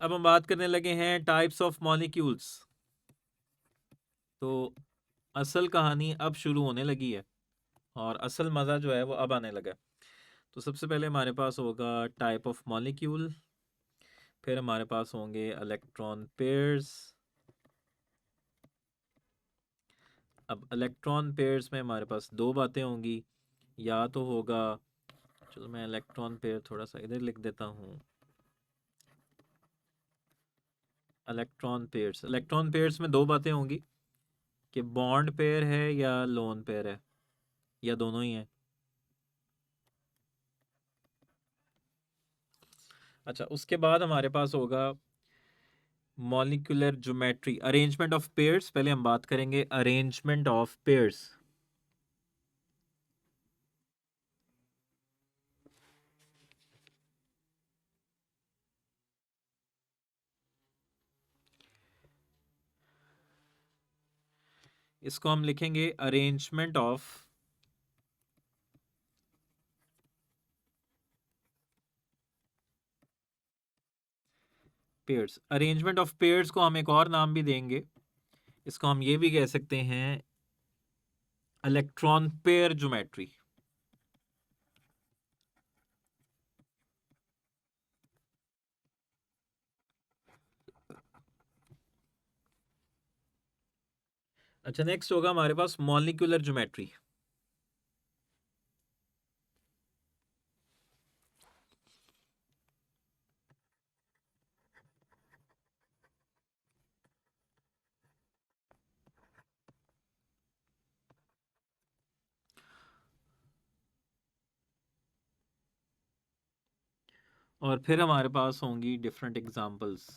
अब हम बात करने लगे हैं टाइप्स ऑफ मॉलिक्यूल्स। तो असल कहानी अब शुरू होने लगी है और असल मज़ा जो है वो अब आने लगा है। तो सबसे पहले हमारे पास होगा टाइप ऑफ मॉलिक्यूल, फिर हमारे पास होंगे इलेक्ट्रॉन पेयर्स। अब इलेक्ट्रॉन पेयर्स में हमारे पास दो बातें होंगी, या तो होगा, चलो मैं इलेक्ट्रॉन पेयर थोड़ा सा इधर लिख देता हूँ। इलेक्ट्रॉन पेयर्स में दो बातें होंगी कि बॉन्ड पेयर है या लोन पेयर है, या दोनों ही है। अच्छा, उसके बाद हमारे पास होगा molecular geometry, arrangement of pairs. पहले हम बात करेंगे अरेंजमेंट ऑफ पेयर्स। इसको हम लिखेंगे arrangement of pairs. Arrangement of pairs को हम एक और नाम भी देंगे, इसको हम ये भी कह सकते हैं इलेक्ट्रॉन पेयर ज्योमेट्री। अच्छा, नेक्स्ट होगा हमारे पास मॉलिक्यूलर ज्योमेट्री। और फिर हमारे पास होंगी डिफरेंट एग्जांपल्स।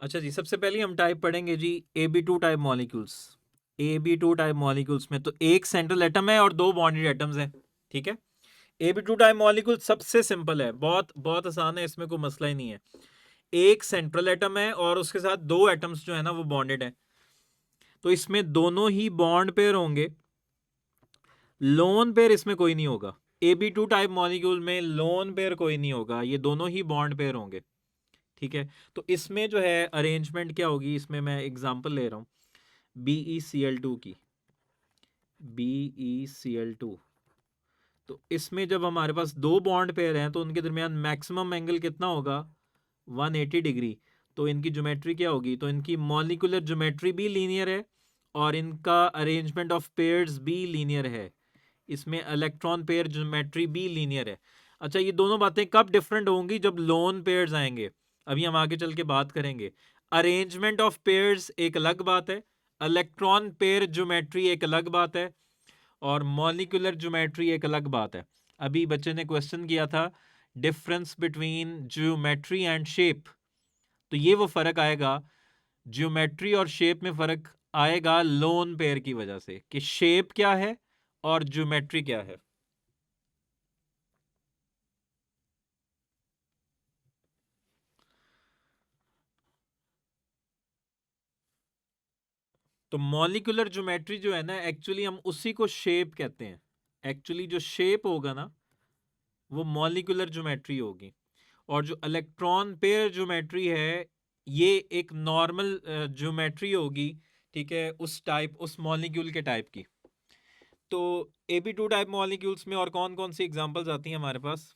अच्छा जी, सबसे पहले हम टाइप पढ़ेंगे जी AB2 type molecules. AB2 type molecules में तो एक सेंट्रल एटम है और दो बॉन्डेड एटम्स हैं, ठीक है। AB2 टाइप मॉलिक्यूल सबसे सिंपल है, बहुत बहुत आसान है, इसमें कोई मसला ही नहीं है। एक सेंट्रल एटम है और उसके साथ दो एटम्स जो है ना वो बॉन्डेड है, तो इसमें दोनों ही बॉन्ड पेयर होंगे। लोन पेयर इसमें कोई नहीं होगा। AB2 टाइप मॉलिक्यूल में लोन पेयर कोई नहीं होगा, ये दोनों ही बॉन्ड पेयर होंगे, ठीक है। तो इसमें जो है अरेंजमेंट क्या होगी, इसमें मैं एग्जांपल ले रहा हूं BeCl2 की। BeCl2, तो इसमें जब हमारे पास दो बॉन्ड पेयर हैं तो उनके दरमियान मैक्सिमम एंगल कितना होगा, 180 डिग्री। तो इनकी ज्योमेट्री क्या होगी, तो इनकी मॉलिक्यूलर ज्योमेट्री भी लीनियर है और इनका अरेंजमेंट ऑफ पेयर्स भी लीनियर है। इसमें इलेक्ट्रॉन पेयर ज्योमेट्री भी लीनियर है। अच्छा, ये दोनों बातें कब डिफरेंट होंगी, जब लोन पेयर्स आएंगे, अभी हम आगे चल के बात करेंगे। अरेंजमेंट ऑफ पेयर्स एक अलग बात है, इलेक्ट्रॉन पेयर ज्योमेट्री एक अलग बात है, और मॉलिक्यूलर ज्योमेट्री एक अलग बात है। अभी बच्चे ने क्वेश्चन किया था difference between geometry and shape, तो ये वो फर्क आएगा, ज्योमेट्री और शेप में फर्क आएगा लोन पेयर की वजह से, कि शेप क्या है और ज्योमेट्री क्या है। तो मॉलिक्यूलर ज्योमेट्री जो है ना, एक्चुअली हम उसी को शेप कहते हैं। एक्चुअली जो शेप होगा ना वो मॉलिक्यूलर ज्योमेट्री होगी, और जो इलेक्ट्रॉन पेयर ज्योमेट्री है ये एक नॉर्मल ज्योमेट्री होगी, ठीक है, उस टाइप, उस मॉलिक्यूल के टाइप की। तो AB2 टाइप मॉलिक्यूल्स में और कौन कौन सी एग्जांपल्स आती हैं हमारे पास,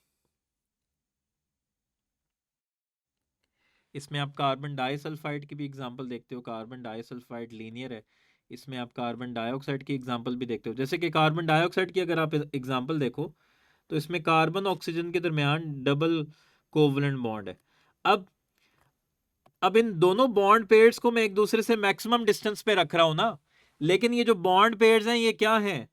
इसमें आप कार्बन डाइसल्फाइड की भी एग्जांपल देखते हो। कार्बन डाइसल्फाइड लीनियर है। इसमें आप कार्बन डाइऑक्साइड की एग्जांपल भी देखते हो, जैसे कि कार्बन डाइऑक्साइड की अगर आप एग्जांपल देखो तो इसमें कार्बन ऑक्सीजन के दरमियान डबल कोवलेंट बॉन्ड है। अब अब इन दोनों बॉन्ड पेयर्स को मैं एक दूसरे से मैक्सिमम डिस्टेंस पे रख रहा हूं ना, लेकिन ये जो बॉन्ड पेयर्स हैं ये क्या हैं,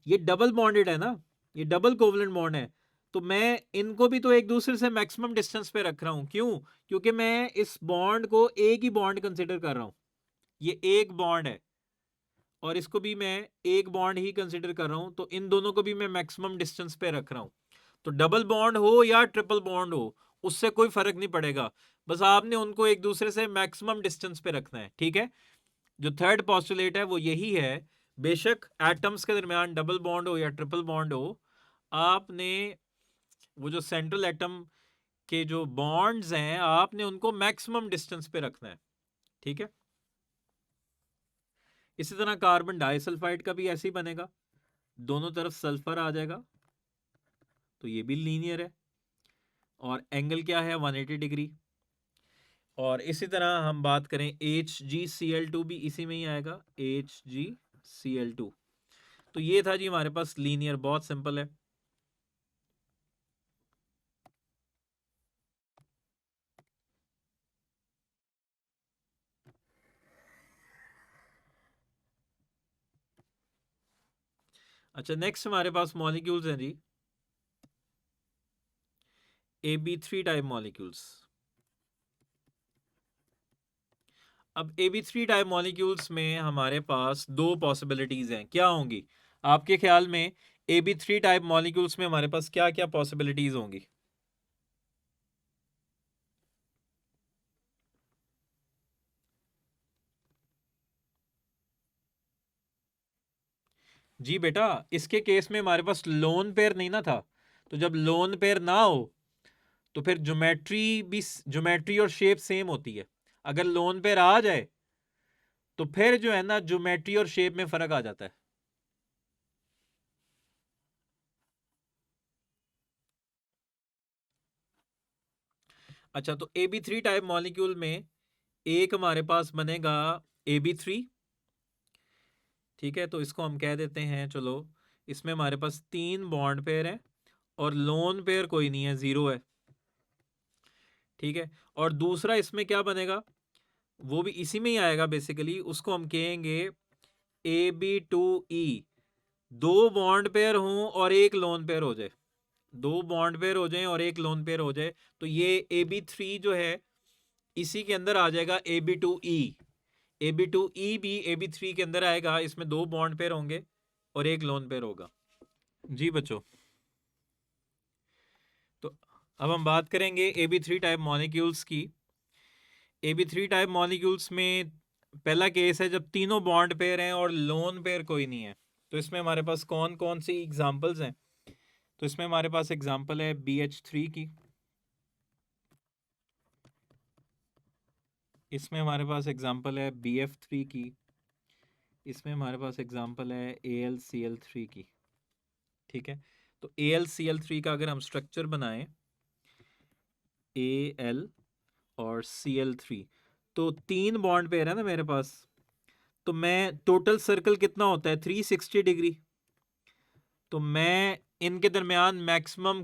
ये डबल बॉन्डेड है ना, ये डबल कोवलेंट बॉन्ड है, तो मैं इनको भी तो एक दूसरे से मैक्सिमम डिस्टेंस पे रख रहा हूं। क्यों? क्योंकि मैं इस बॉन्ड को एक ही बॉन्ड कंसिडर कर रहा हूं, ये एक बॉन्ड है और इसको भी मैं एक बॉन्ड ही कंसिडर कर रहा हूं, तो इन दोनों को भी मैं मैक्सिमम डिस्टेंस पे रख रहा हूं। तो डबल बॉन्ड हो या ट्रिपल बॉन्ड हो, उससे कोई फर्क नहीं पड़ेगा, बस आपने उनको एक दूसरे से मैक्सिमम डिस्टेंस पे रखना है। ठीक है, जो थर्ड पॉस्टुलेट है वो यही है, बेशक एटम्स के दरमियान डबल बॉन्ड हो या ट्रिपल बॉन्ड हो, आपने वो जो सेंट्रल एटम के जो बॉन्ड्स हैं आपने उनको मैक्सिमम डिस्टेंस पे रखना है। ठीक है, इसी तरह कार्बन डाइसल्फाइड का भी ऐसे ही बनेगा, दोनों तरफ सल्फर आ जाएगा, तो ये भी लीनियर है और एंगल क्या है 180 डिग्री। और इसी तरह हम बात करें HgCl2 भी इसी में ही आएगा, HgCl2। तो ये था जी हमारे पास लीनियर, बहुत सिंपल है। अच्छा, नेक्स्ट हमारे पास मॉलिक्यूल्स हैं जी, AB3 टाइप मॉलिक्यूल्स। अब AB3 टाइप मॉलिक्यूल्स में हमारे पास दो पॉसिबिलिटीज हैं, क्या होंगी आपके ख्याल में? AB3 टाइप मॉलिक्यूल्स में हमारे पास क्या क्या पॉसिबिलिटीज होंगी? जी बेटा, इसके केस में हमारे पास लोन पेयर नहीं ना था, तो जब लोन पेयर ना हो तो फिर ज्योमेट्री और शेप सेम होती है। अगर लोन पेयर आ जाए तो फिर जो है ना ज्योमेट्री और शेप में फर्क आ जाता है। अच्छा, तो AB3 टाइप मॉलिक्यूल में एक हमारे पास बनेगा AB3। ठीक है, तो इसको हम कह देते हैं, चलो इसमें हमारे पास 3 बॉन्ड पेयर हैं और लोन पेयर कोई नहीं है, 0 है। ठीक है, और दूसरा इसमें क्या बनेगा, वो भी इसी में ही आएगा बेसिकली, उसको हम कहेंगे AB2E। दो बॉन्ड पेयर हों और एक लोन पेयर हो जाए, दो बॉन्ड पेयर हो जाए और एक लोन पेयर हो जाए, तो ये AB3 जो है इसी के अंदर आ जाएगा AB2E। AB2E भी AB3 के अंदर आएगा, इसमें दो बॉन्ड पेयर होंगे और एक लोन पेयर होगा। जी बच्चों, तो अब हम बात करेंगे AB3 टाइप मॉलिक्यूल्स की। AB3 टाइप मॉलिक्यूल्स में पहला केस है जब तीनों बॉन्ड पेयर हैं और लोन पेयर कोई नहीं है। तो इसमें हमारे पास कौन कौन सी एग्जांपल्स हैं? तो इसमें हमारे पास एग्जांपल है BH3 की, इसमें हमारे पास एग्जांपल है BF3 की, इसमें हमारे पास एग्जांपल है AlCl3 की। ठीक है, तो AlCl3 का अगर हम स्ट्रक्चर बनाएं, Al और Cl3, तो तीन बॉन्ड पेयर है ना मेरे पास, तो मैं टोटल सर्कल कितना होता है 360 डिग्री, तो मैं इनके दरमियान मैक्सिमम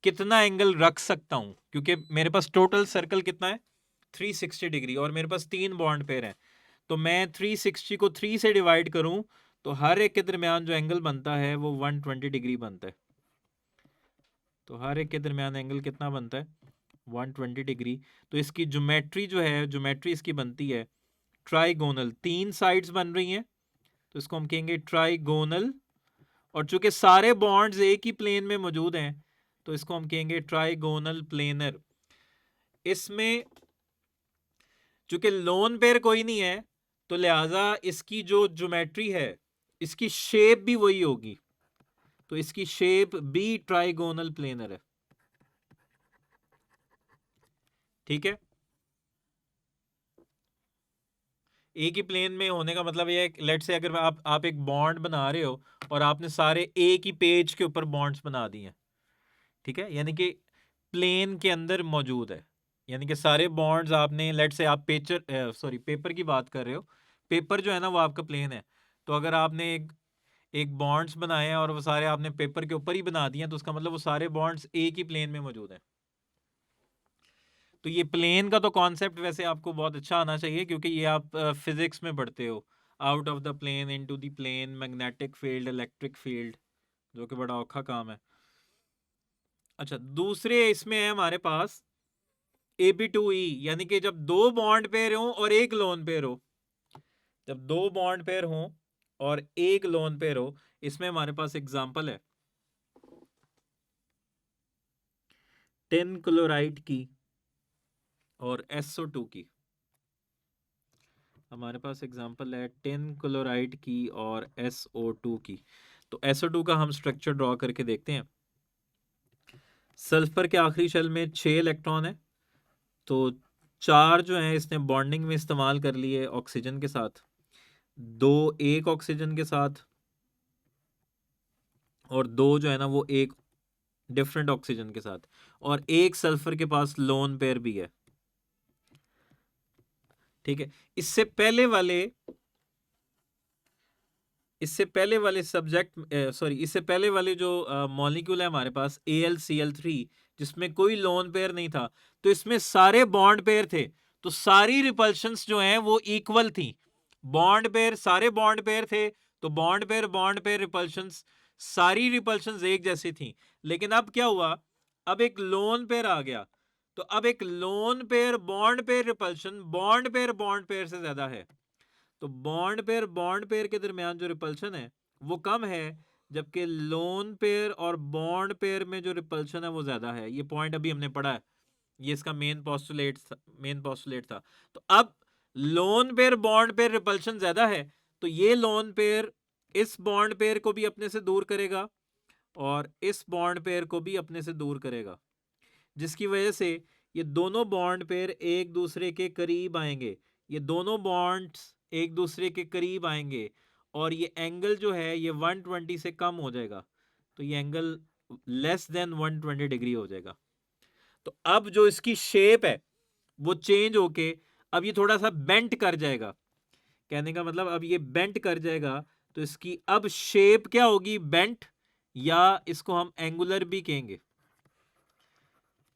कितना एंगल रख सकता हूं, क्योंकि मेरे पास टोटल सर्कल कितना है 360 डिग्री और मेरे पास तीन बॉन्ड पेयर हैं, तो मैं 360 को 3 से डिवाइड करूं तो हर एक के दरमियान जो एंगल बनता है वो 120 डिग्री बनता है। तो हर एक के दरमियान एंगल कितना बनता है 120 डिग्री। तो इसकी ज्योमेट्री जो है, ज्योमेट्री इसकी बनती है ट्राइगोनल, तीन साइड्स बन रही हैं, तो इसको हम कहेंगे ट्राइगोनल। और चूंकि सारे बॉन्ड्स एक ही प्लेन में मौजूद हैं तो इसको हम कहेंगे ट्राइगोनल प्लेनर। इसमें चूंकि लोन पेयर कोई नहीं है तो लिहाजा इसकी जो ज्योमेट्री है, इसकी शेप भी वही होगी, तो इसकी शेप भी ट्राइगोनल प्लेनर है। ठीक है, एक ही प्लेन में होने का मतलब ये है, लेट से अगर आप एक बॉन्ड बना रहे हो और आपने सारे एक ही पेज के ऊपर बॉन्ड्स बना दिए हैं, ठीक है, यानी कि प्लेन के अंदर मौजूद है, यानी कि सारे बॉन्ड्स आपने, लेट से आप पेपर की बात कर रहे हो, पेपर जो है ना वो आपका प्लेन है, तो अगर आपने एक एक बॉन्ड्स बनाए हैं और वो सारे आपने पेपर के ऊपर ही बना दिए हैं, तो उसका मतलब वो सारे बॉन्ड्स एक ही प्लेन में मौजूद हैं। तो ये प्लेन का तो कॉन्सेप्ट वैसे आपको बहुत अच्छा आना चाहिए, क्योंकि ये आप फिजिक्स में पढ़ते हो, out of the plane into the plane, magnetic field, electric field, जो कि बड़ा औखा काम है। अच्छा, दूसरे इसमें है हमारे पास AB2E, यानी कि जब दो बॉन्ड पेयर हो और एक लोन पेयर हो, जब दो बॉन्ड पेयर हो और एक लोन पेयर हो, इसमें हमारे पास एग्जांपल है टिन क्लोराइड की और SO2 की। हमारे पास एग्जांपल है टिन क्लोराइड की और SO2 की। तो SO2 का हम स्ट्रक्चर ड्रॉ करके देखते हैं। सल्फर के आखिरी शेल में 6 इलेक्ट्रॉन है, तो 4 जो हैं इसने बॉन्डिंग में इस्तेमाल कर लिए ऑक्सीजन के साथ, 2 एक ऑक्सीजन के साथ, और 2 जो है ना वो एक डिफरेंट ऑक्सीजन के साथ, और एक सल्फर के पास लोन पेयर भी है। ठीक है, इससे पहले वाले जो मॉलिक्यूल है हमारे पास AlCl3, जिसमें कोई लोन पेयर नहीं था, तो इसमें सारे बॉन्ड पेयर थे, तो सारी रिपल्शंस जो हैं वो इक्वल थी। बॉन्ड पेयर, सारे बॉन्ड पेयर थे, तो बॉन्ड पेयर रिपल्शंस, सारी रिपल्शंस एक जैसी थी। लेकिन अब क्या हुआ, अब एक लोन पेयर आ गया, तो अब एक lone pair bond pair repulsion bond pair से ज्यादा है। तो बॉन्ड पेयर के दरमियान जो रिपल्शन है वो कम है, जबकि लोन पेयर और बॉन्ड पेयर में जो रिपल्शन है वो ज्यादा है। ये पॉइंट अभी हमने पढ़ा है, ये इसका मेन पोस्टुलेट था। तो अब lone pair bond pair repulsion ज्यादा है, तो ये लोन पेयर इस बॉन्ड पेयर को भी अपने से दूर करेगा और इस बॉन्ड पेयर को भी अपने से दूर करेगा, जिसकी वजह से ये दोनों बॉन्ड पेयर एक दूसरे के करीब आएंगे। ये दोनों बॉन्ड्स एक दूसरे के करीब आएंगे और ये एंगल जो है ये 120 से कम हो जाएगा, तो ये एंगल लेस देन 120 डिग्री हो जाएगा। तो अब जो इसकी शेप है वो चेंज होके अब ये थोड़ा सा बेंट कर जाएगा। कहने का मतलब अब ये बेंट कर जाएगा, तो इसकी अब शेप क्या होगी, बेंट, या इसको हम एंगुलर भी कहेंगे।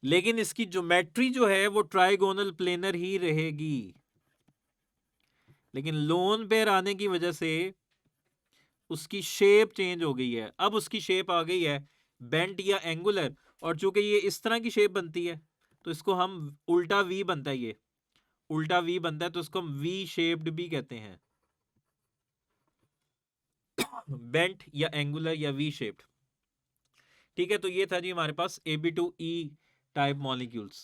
लेकिन इसकी ज्योमेट्री जो है वो ट्राइगोनल प्लेनर ही रहेगी। लेकिन लोन पेयर आने की वजह से उसकी शेप चेंज हो गई है। अब उसकी शेप आ गई है बेंट या एंगुलर, और चूंकि ये इस तरह की शेप बनती है तो इसको हम उल्टा वी बनता है, ये उल्टा वी बनता है, तो इसको हम वी शेप्ड भी कहते हैं, बेंट या एंगुलर या वी शेप्ड। ठीक है, तो ये था जी हमारे पास AB2E टाइप मॉलिक्यूल्स।